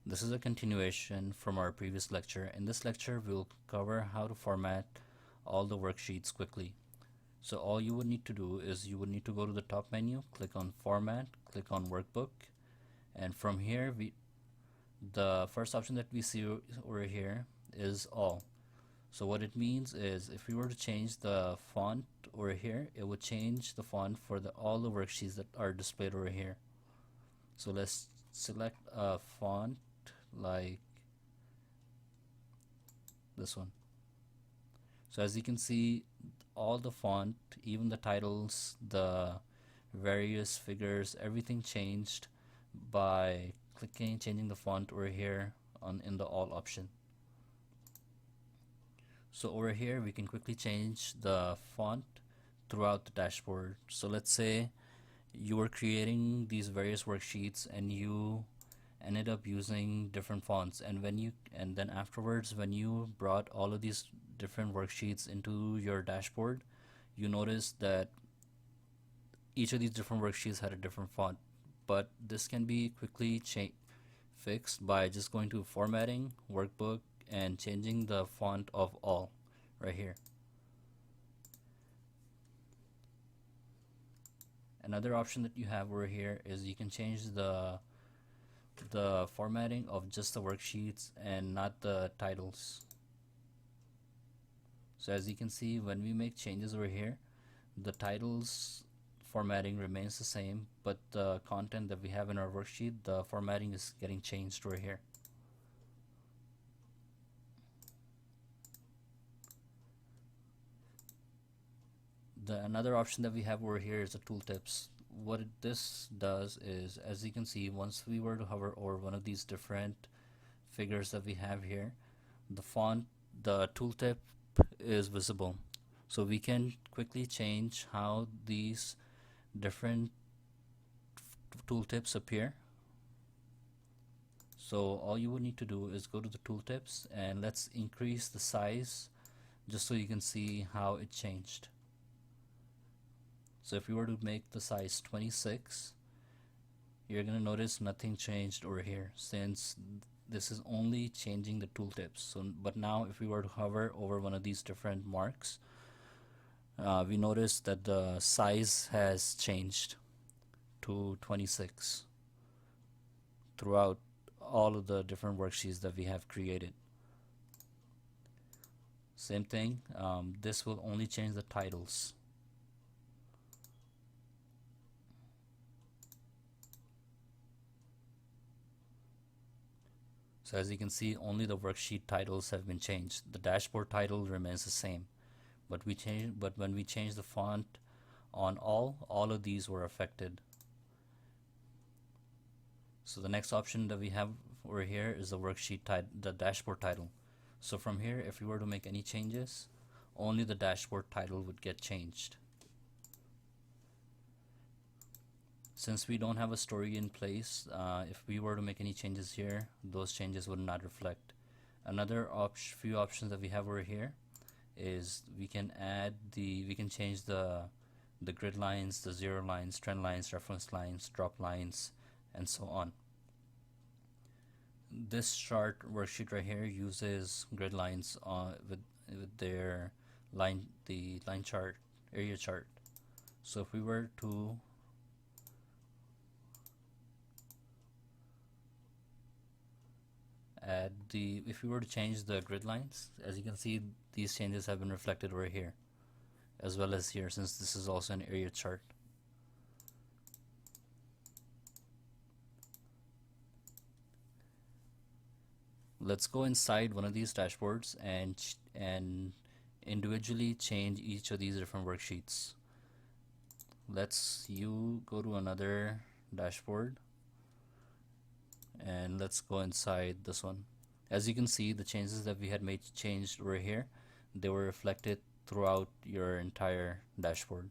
This is a continuation from our previous lecture. In this lecture, we'll cover how to format all the worksheets quickly. So all you would need to do is you would need to go to the top menu, click on Format, click on Workbook, and from here, the first option that we see over here is All. So what it means is if we were to change the font over here, it would change the font for all the worksheets that are displayed over here. So let's select a font like this one. So as you can see, all the font, even the titles, the various figures, everything changed by changing the font over here in the All option. So over here we can quickly change the font throughout the dashboard. So let's say you were creating these various worksheets and you ended up using different fonts, and then afterwards when you brought all of these different worksheets into your dashboard, you notice that each of these different worksheets had a different font. But this can be quickly fixed by just going to Formatting, Workbook, and changing the font of All right here. Another option that you have over here is you can change the formatting of just the worksheets and not the titles. So as you can see, when we make changes over here, the titles formatting remains the same, but the content that we have in our worksheet, the formatting is getting changed over here. Another option that we have over here is the tooltips. What this does is, as you can see, once we were to hover over one of these different figures that we have here, the tooltip is visible. So we can quickly change how these different tooltips appear. So all you would need to do is go to the tooltips and let's increase the size just so you can see how it changed. So if we were to make the size 26, you're going to notice nothing changed over here since this is only changing the tooltips. But now if we were to hover over one of these different marks, we notice that the size has changed to 26 throughout all of the different worksheets that we have created. Same thing, this will only change the titles. So as you can see, only the worksheet titles have been changed. The dashboard title remains the same, but when we change the font on all of these were affected. So the next option that we have over here is the worksheet the dashboard title. So from here, if we were to make any changes, only the dashboard title would get changed. Since we don't have a story in place, if we were to make any changes here, those changes would not reflect. Another few options that we have over here is we can change the grid lines, the zero lines, trend lines, reference lines, drop lines, and so on. This chart worksheet right here uses grid lines with their line chart, area chart. So if we were to if we were to change the grid lines, as you can see, these changes have been reflected over here as well as here, since this is also an area chart. Let's go inside one of these dashboards and individually change each of these different worksheets. Let's go to another dashboard and let's go inside this one. As you can see, the changes that we had changed over here, they were reflected throughout your entire dashboard.